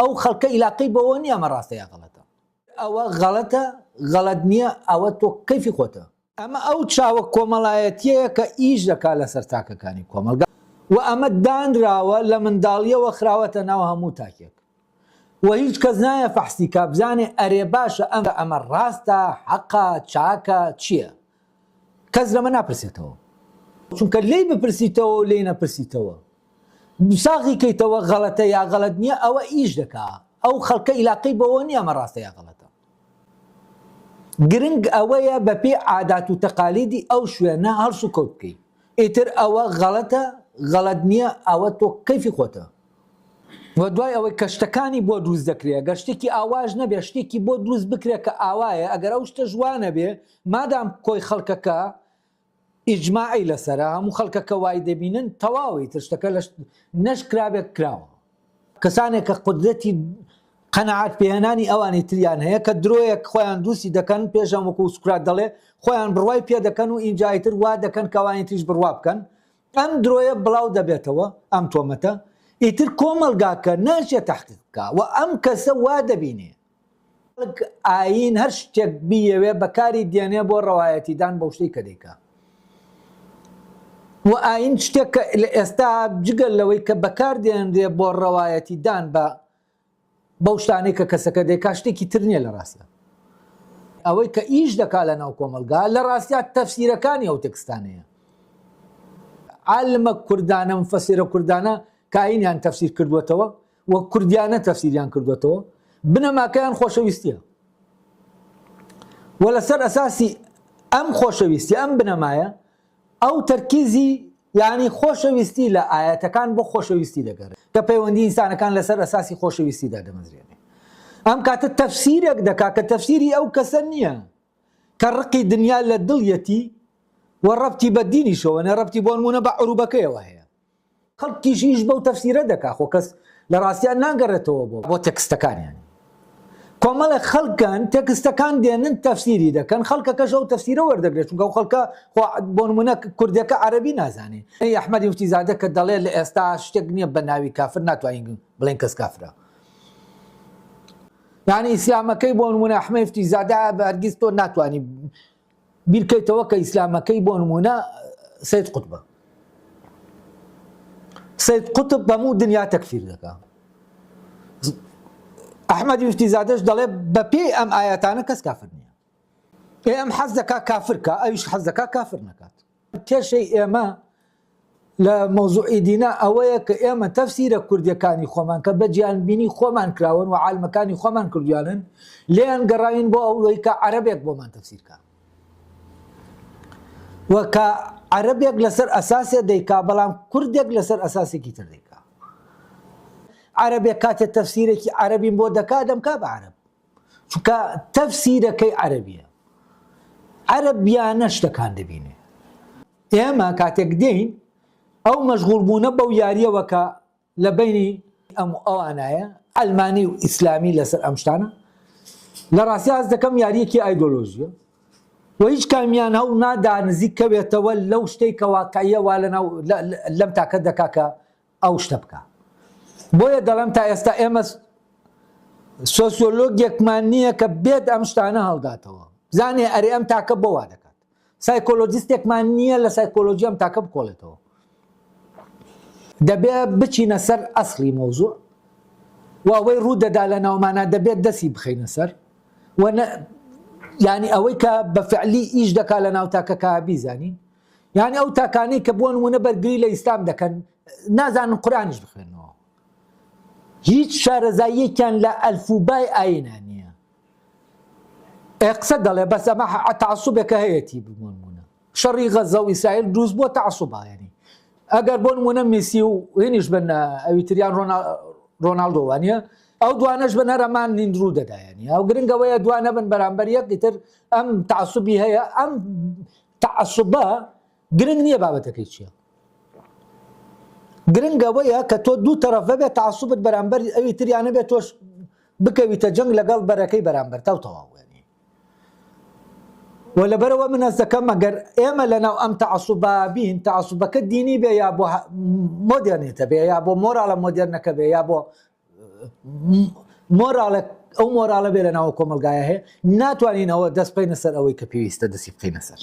ئەو خەڵکە عیلاقەی بەوە نییە ئەمە ڕاستە یا غەڵەتە. ئەوە غەڵەتە، غەڵەت نییە، ئەوە تۆ کەیفی خۆتە. ئەمە ئەو چاوە کۆمەڵایەتیەیە کە ئیش دەکات لەسەر تاکەکانی کۆمەلگا و ئەمە دانراوە لە منداڵیەوە خراوەتە ناو هەموو تاکێک و هیچ کەس نایە فەحسی کا بزانێ ئەرێ باشە ئەمە ڕاستە، حەقە، چاکە، چییە؟ کەس لەمە ناپرسێتەوە، چونکە لێی بپرسیتەوە و لێی نەپرسیتەوە ساغی کەیتەوە غەڵەتە یا غەڵەت نییە، ئەوە ئیش دەکات. ئەو خەڵکە عیلاقەی بەوە نییە ئەمە ڕاستە یا غەڵەتە. گرنگ ئەوەیە بەپێ عادات و تەقالیدی ئەو شوێنە هەڵس و کەوت بکەیت. ئیتر ئەوە غەڵەتە، غەڵەت نییە، ئەوە تۆ کەیفی خۆتە. و دوای ئەوەی کە شتەکانی بۆ دروست دەکرێت، گەر شتێکی ئاواژ نەبێ شتێکی بۆ دروست بکرێت کە ئاوایە، ئەگەر ئەو شتە جوانە بێ مادام کۆی خەڵکەکە ئیجماعی لەسەرە هەموو خەڵکەکە وای دەبینن تەواوی تر شتەکە لە نەشکرابێت کراوە. کەسانێک کە قودرەتی قەنەعات پێهێنانی ئەوانی تریان هەیە کە درۆیەک خۆیان دروستی دەکەن پێشەم وەکو سوکرات دەڵێ خۆیان بڕوای پێ دەکەن و ئینجایتر وا دەکەن کەوانی تریش بڕوا بکەن، ئەم درۆیە بڵاو دەبێتەوە ئەم تۆمەتە، ئیتر کۆمەلگاکە ناچێت تەحقیق بکات و ئەم کەسە وا دەبینێ. ئاین هەر شتێک بیەوێ بەکاری دێنێ بۆ ڕەوایەتیدان بەو شتەی کە دەیکات. و ئاین شتێک کە ئێستا جگەل لەوەی کە بەکار دێنرێ بۆ ڕەوایەتیدان بەو شتانەی کە کەسەکە دەیکات شتێکی تر نییە لە ڕاستە. ئەوەی کە ئیش دەکات لە ناو کۆمەلگا لە ڕاستیا تەفسیرەکانی ئەو تێکستانەیە. عالمە کوردانە مفەسیرە کوردانە کە ئاینیان تەفسیر کردوێتەوە و کوردیانە تەفسیریان کردوێتەوە بنەماکەیان خۆشەویستیە و لەسەر ئەساسی ئەم خۆشەویستی ئەم بنەمایە ئەو تەرکیزی یعنی خۆشەویستی لە ئاەتەکان بۆ خۆشەویستی دەگەڕێت کە پەیوەندی ئینسانەکان لەسەر ئەساسی خۆشەویستیدا دەمەزرێنێ. ئەم کاتە تەفسیرێک دەکات کە تەفسیری ئەو کەسە نییە کە ڕقی دنیا لە دڵیەتی و ڕەبتی بە دینیشەوە نە ڕەبتی بۆ نمونە بە عروبەکەیەوە هەیە. خەڵکیشیش بەو تەفسیرە دەکات خۆ کەس لە ڕاستیان ناگەڕێتەوە بۆ تێکستەکانیان. کۆمەڵە خەڵکان تێکستەکان دێنن تەفسیری دەکەن، خەڵکەکەش ئەو تەفسیرە وەردەگرێت چونکە ئەو خەڵکە بۆ نمونە کوردەکە عەرەبی نازانێ. ئەحمەدی موفتیزادە کە دەڵێت لە ئێستا شتێک نییە بە ناوی کافر ناتوانین بڵێن کەس کافرە. یعنی ئیسلامەکەی بۆ نمونە ئەحمەد موفتیزادە هەرگیز تۆ ناتوانی بیرکەیتەوە کە ئیسلامەکەی بۆ نمونە سەید قوتبە. سەید قوتب بەموو دنیا تەکفیر دەکات. ئەحمەدی موفتیزادەش دەڵێ بەپێی ئەم ئاەتانە کەس کافر نییە. ئەم حەز دەکات کافرکە، ئەویش حەز دەکات کافر نەکات. کێشەی ئێمە لە مەوزوعی دینە ئەوەیە کە ئێمە تەفسیرە کوردیەکانی خۆمان کە بە گیانبینی خۆمان کراون و عالمەکانی خۆمان کردویانن لێیان گەڕاوین بۆ ئەوەی کە عەرەبێک بۆمان تەفسیرکە و کە عەرەبێک لەسەر ئەساسێ دەیکا بەڵام کوردێک لەسەر ئەساسێکی تر دەیکا. عەرەبێک کاتێک تەفسیرێکی عەرەبیم بۆ دەکات دەمکا بە عەرەب چونکە تەفسیرەکەی عەرەبیە. عەرەبیانە شتەکان دەبینێ. ئێمە کاتێک دێین ئەو مەشغوڵبوونە بەو یاریەوە کە لە بینی ئەوانایە ئەلمانی و ئیسلامی لەسەر ئەم شتانە لە ڕاستی ئاز دەکەم یاریەکی ئایدۆلۆژیە و هیچ کامیان هەوڵ نادا نزیک کەوێتەوە لەو شتەی کە واقعیە وا لەم تاکە دەکا کە ئەو شتە بکە. بۆیە دەڵێم تا ئێستا ئێمە سۆسیۆلۆگێکمان نییە کە بێت ئەم شتانە هەڵداتەوە زانێ ئەرێ ئەم تاکە بۆ وا دەکات. سایکۆلۆجیستێکمان نییە لە سایکۆلۆژی ئەم تاکە بکۆڵێتەوە. دەبێت بچینە سەر ئەسڵی مەوزوع و ئەوەی ڕوو دەدا لە ناومانە دەبێت دەستی بخەینە سەر یعنی ئەوەی کە بە فعلی ئیش دەکات لە ناو تاکەکە بیزانین. یعنی ئەو تاکانەی کە بۆ نمونە بەرگری لە ئیسلام دەکەن نازانن قورئانیش بخوێنەوە، هیچ شارەزاییەکیان لە ئەلفوبای ئاینە نییە. قسە دەڵێ بەس ئەمە تەعەسوبێکە هەیەتی بۆ نمونە شەڕی غەزە و ئیسرائیل دروست بووە تەعەسوبە. یعنی ئەگەر بۆ نمونە میسی و هێنیش بن ئەویتریان ڕۆناڵدۆ وانە ئەو دوانەش بە نەرەمان ڕوو دەدایانی ئەو گرنگەوەیە دوانە بن بەرامبەر یەکیتر ئەم تەعەسوبی هەیە. ئەم تەعەسوبە گرنگ نییە بابەتەکەی چییە، گرنگەوەیە کە تۆ دوو تەرەفە بێت تەعەسوبت بەرامبەر ئەوی تریانە بێت تۆش بکەویتە جەنگ لەگەڵ بەرەکەی بەرامبەر تەواو. و لەبەرەوە من ئەس دەکەم ئەگەر ئێمە لەناو ئەم تەعەسوبە بین تەعەسوبەکە دینی بێ یا بۆ مۆدێرنێتە بێ یا بۆ مۆراڵە مۆدێرنەکە بێ یا بۆ مۆراڵە ئەو مۆراڵە بێ لە ناوە کۆمەلگایە هەیە ناتوانین ئەوە دەست بکەینە سەر ئەوەی کە پێویستە دەستی بکەینە سەر